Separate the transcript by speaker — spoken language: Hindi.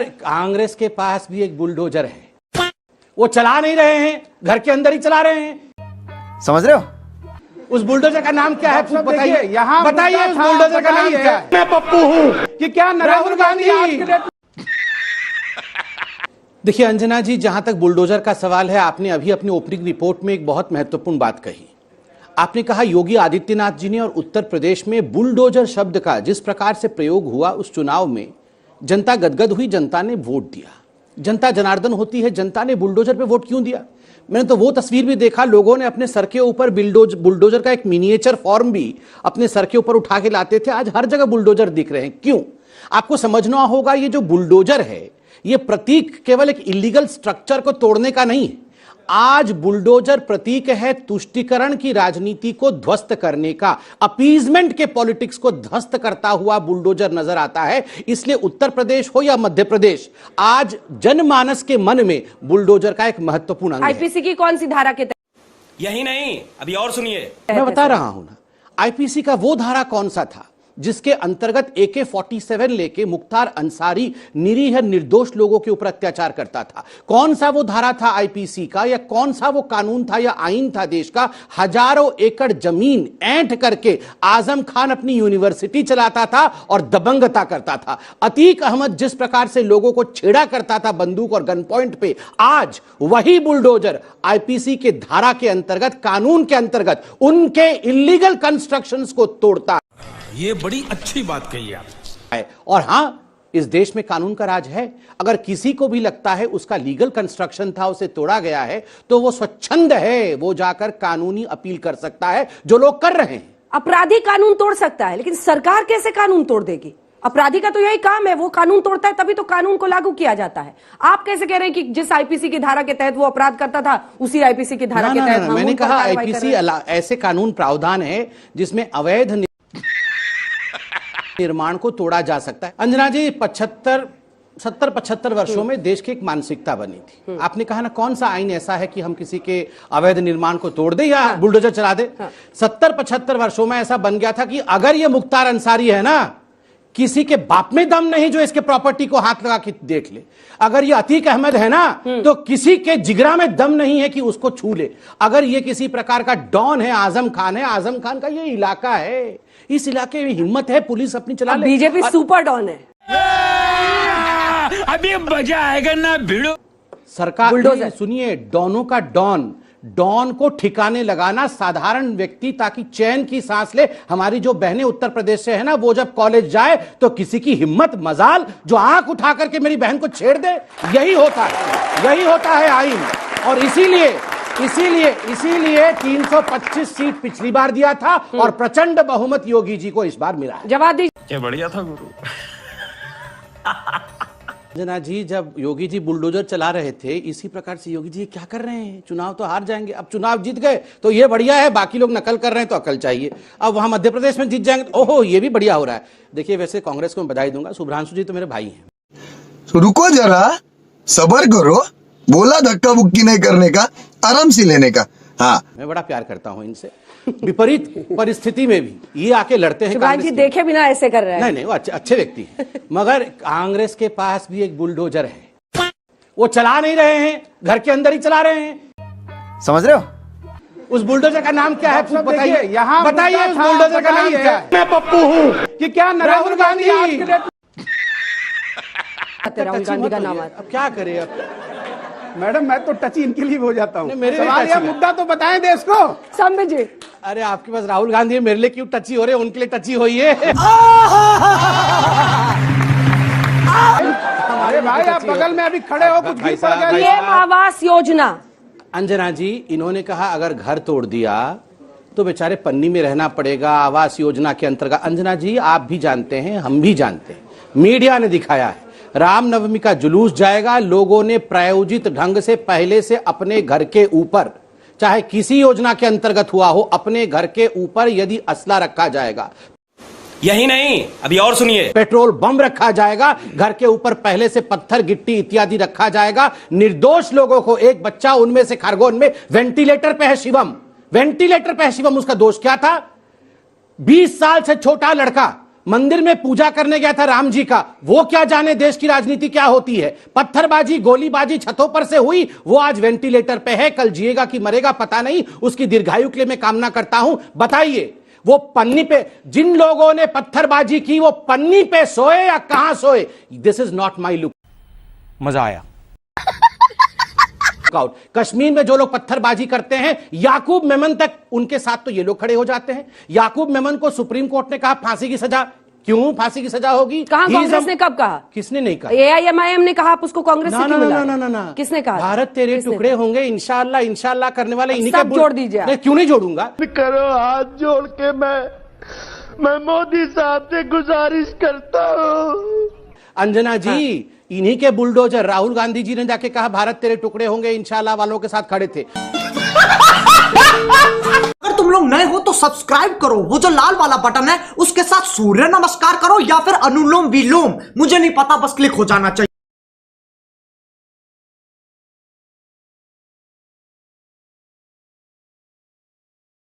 Speaker 1: कांग्रेस के पास भी एक बुलडोजर है, वो चला नहीं रहे हैं, घर के अंदर ही चला रहे हैं।
Speaker 2: समझ रहे हो?
Speaker 1: उस बुलडोजर का नाम क्या है? बताइए,
Speaker 3: यहाँ
Speaker 1: बताइए उस बुलडोजर का नाम क्या है?
Speaker 3: मैं पप्पू हूँ कि क्या नरेंद्र गांधी आज के डेट।
Speaker 1: देखिए अंजना जी, जहां तक बुलडोजर का सवाल है, आपने अभी अपनी ओपनिंग रिपोर्ट में एक बहुत महत्वपूर्ण बात कही। आपने कहा योगी आदित्यनाथ जी ने और उत्तर प्रदेश में बुलडोजर शब्द का जिस प्रकार से प्रयोग हुआ, उस चुनाव में जनता गदगद हुई, जनता ने वोट दिया। जनता जनार्दन होती है, जनता ने बुलडोजर पे वोट क्यों दिया? मैंने तो वो तस्वीर भी देखा, लोगों ने अपने सर के ऊपर बुलडोजर का एक मिनिएचर फॉर्म भी अपने सर के ऊपर उठा के लाते थे। आज हर जगह बुलडोजर दिख रहे हैं। क्यों? आपको समझना होगा, ये जो बुलडोजर है, ये प्रतीक केवल एक इलीगल स्ट्रक्चर को तोड़ने का नहीं है। आज बुलडोजर प्रतीक है तुष्टीकरण की राजनीति को ध्वस्त करने का। अपीजमेंट के पॉलिटिक्स को ध्वस्त करता हुआ बुलडोजर नजर आता है। इसलिए उत्तर प्रदेश हो या मध्य प्रदेश, आज जनमानस के मन में बुलडोजर का एक महत्वपूर्ण अंग है।
Speaker 4: आईपीसी की कौन सी धारा के तहत?
Speaker 5: यही नहीं, अभी और सुनिए,
Speaker 1: मैं बता रहा हूं ना, आईपीसी का वो धारा कौन सा था जिसके अंतर्गत AK-47 लेके मुख्तार अंसारी निरीह निर्दोष लोगों के ऊपर अत्याचार करता था? कौन सा वो धारा था आईपीसी का, या कौन सा वो कानून था या आईन था देश का? हजारों एकड़ जमीन ऐंठ करके आजम खान अपनी यूनिवर्सिटी चलाता था और दबंगता करता था। अतीक अहमद जिस प्रकार से लोगों को छेड़ा करता था बंदूक और गन पॉइंट पे, आज वही बुलडोजर आईपीसी के धारा के अंतर्गत, कानून के अंतर्गत उनके इलीगल कंस्ट्रक्शंस को तोड़ता।
Speaker 5: ये बड़ी अच्छी बात कही आप।
Speaker 1: और हां, इस देश में कानून का राज है। अगर किसी को भी लगता है उसका लीगल कंस्ट्रक्शन था, उसे तोड़ा गया है, तो वो स्वच्छंद है, वो जाकर कानूनी अपील कर सकता है, जो लोग कर रहे हैं।
Speaker 4: अपराधी कानून तोड़ सकता है, लेकिन सरकार कैसे कानून तोड़ देगी? अपराधी का तो यही काम है, वो कानून तोड़ता है, तभी तो कानून को लागू किया जाता है। आप कैसे कह रहे हैं कि जिस आईपीसी की धारा के तहत वो अपराध करता था, उसी आईपीसी की धारा के तहत
Speaker 1: मैंने कहा आईपीसी ऐसे कानून प्रावधान है जिसमें अवैध निर्माण को तोड़ा जा सकता है। अंजना जी, 70-75 वर्षों में देश की एक मानसिकता बनी थी। आपने कहा ना, कौन सा आईन ऐसा है कि हम किसी के अवैध निर्माण को तोड़ दे या बुलडोजर चला दे? 70-75 वर्षों में ऐसा बन गया था कि अगर ये मुख्तार अंसारी है ना, किसी के बाप में दम नहीं जो इसके प्रॉपर्टी को हाथ लगा के देख ले। अगर ये अतीक अहमद है ना, तो किसी के जिगरा में दम नहीं है कि उसको छू ले। अगर ये किसी प्रकार का डॉन है, आजम खान है, आजम खान का ये इलाका है, इस इलाके में हिम्मत है पुलिस अपनी चला ले।
Speaker 4: बीजेपी सुपर डॉन है।
Speaker 5: अभी मजा आएगा ना भिड़ो।
Speaker 1: सरकार सुनिए, डॉनों का डॉन को ठिकाने लगाना साधारण व्यक्ति, ताकि चैन की सांस ले। हमारी जो बहनें उत्तर प्रदेश से है ना, वो जब कॉलेज जाए तो किसी की हिम्मत मजाल जो आंख उठा करके मेरी बहन को छेड़ दे, यही होता है आईन। और इसीलिए 325 सीट पिछली बार दिया था और प्रचंड बहुमत योगी जी को इस बार मिला है।
Speaker 4: जवाब दीजिए।
Speaker 5: क्या बढ़िया था गुरु।
Speaker 1: जना जी, जब योगी जी बुलडोजर चला रहे थे, इसी प्रकार से योगी जी क्या कर रहे हैं? चुनाव तो हार जाएंगे, अब चुनाव जीत गए तो ये बढ़िया है, बाकी लोग नकल कर रहे हैं तो अकल चाहिए। अब वहां मध्य प्रदेश में जीत जाएंगे तो ओहो, ये भी बढ़िया हो रहा है। देखिए, वैसे कांग्रेस को मैं बधाई दूंगा, शुभ्रांशु जी तो मेरे भाई हैं।
Speaker 2: तो रुको जरा, सबर करो, बोला धक्का बुक्की नहीं करने का, आराम से लेने का। हाँ,
Speaker 1: मैं बड़ा प्यार करता हूं इनसे। विपरीत परिस्थिति में भी ये आके लड़ते हैं।
Speaker 4: शिवराज जी देखे बिना ऐसे कर रहे हैं।
Speaker 1: नहीं, वो अच्छे व्यक्ति हैं। मगर कांग्रेस के पास भी एक बुलडोजर है, वो चला नहीं रहे हैं, घर के अंदर ही चला रहे हैं।
Speaker 2: समझ रहे हो?
Speaker 1: उस बुलडोजर का नाम क्या है? बताइए,
Speaker 3: यहाँ
Speaker 1: बताइए उस बुलडोजर का नाम क्या है?
Speaker 3: मैं पप्पू हूँ कि क्या नरेंद्र गांधी आज के डेट।
Speaker 4: राहुल गांधी का नाम आता।
Speaker 1: अब क्या करें? अब
Speaker 3: मैडम, मैं तो टची इनके लिए हो जाता हूँ।
Speaker 1: मेरे
Speaker 3: सवाल या मुद्दा तो बताएं देश को।
Speaker 4: समझिए।
Speaker 1: अरे आपके पास राहुल गांधी है, मेरे लिए क्यों टची हो रहे हैं? उनके लिए टची हुई है।
Speaker 3: अरे भाई, आप बगल में अभी खड़े हो, कुछ गिर पड़ गया।
Speaker 4: पीएम आवास योजना।
Speaker 1: अंजना जी, इन्होंने कहा अगर घर तोड़ दिया तो बेचारे पन्नी में रहना पड़ेगा। आवास योजना के अंतर्गत, अंजना जी आप भी जानते हैं, हम भी जानते हैं, मीडिया ने दिखाया है, रामनवमी का जुलूस जाएगा। लोगों ने प्रायोजित ढंग से पहले से अपने घर के ऊपर, चाहे किसी योजना के अंतर्गत हुआ हो, अपने घर के ऊपर यदि असला रखा जाएगा,
Speaker 5: यही नहीं, अभी और सुनिए,
Speaker 1: पेट्रोल बम रखा जाएगा, घर के ऊपर पहले से पत्थर गिट्टी इत्यादि रखा जाएगा, निर्दोष लोगों को, एक बच्चा उनमें से खरगोन में वेंटिलेटर पे है शिवम, वेंटिलेटर पे है शिवम, उसका दोष क्या था? 20 साल से छोटा लड़का मंदिर में पूजा करने गया था राम जी का, वो क्या जाने देश की राजनीति क्या होती है। पत्थरबाजी गोलीबाजी छतों पर से हुई, वो आज वेंटिलेटर पे है, कल जिएगा कि मरेगा पता नहीं, उसकी दीर्घायु के लिए मैं कामना करता हूं। बताइए वो पन्नी पे जिन लोगों ने पत्थरबाजी की वो पन्नी पे सोए या कहां सोए? This is not my look.
Speaker 5: मजा आया।
Speaker 1: कश्मीर में जो लोग पत्थरबाजी करते हैं, याकूब मेमन तक उनके साथ तो ये लोग खड़े हो जाते हैं। याकूब मेमन को सुप्रीम कोर्ट ने कहा फांसी की सजा, क्यों फांसी की सजा होगी?
Speaker 4: कहां कांग्रेस ने कब कहा?
Speaker 1: किसने नहीं कहा?
Speaker 4: AIMIM ने कहा आप उसको कांग्रेस से क्यों मिला?
Speaker 1: ना
Speaker 4: किसने कहा?
Speaker 1: भारत तेरे टुकड़े होंगे इंशाअल्लाह, इंशाअल्लाह करने वाले इन्हीं
Speaker 4: सब जोड़ दीजिए आप।
Speaker 1: क्यों नहीं जोड़ूंगा?
Speaker 6: करो हाथ जोड़ के मैं मोदी साहब से गुजारिश करता हूँ।
Speaker 1: अंजना जी, इन्हीं के बुलडोजर राहुल गांधी जी ने जाके कहा भारत तेरे टुकड़े होंगे इंशाअल्लाह वालों के साथ खड़े थे।
Speaker 7: अगर तुम लोग नए हो तो सब्सक्राइब करो, वो जो लाल वाला बटन है उसके साथ सूर्य नमस्कार करो या फिर अनुलोम विलोम, मुझे नहीं पता, बस क्लिक हो जाना चाहिए।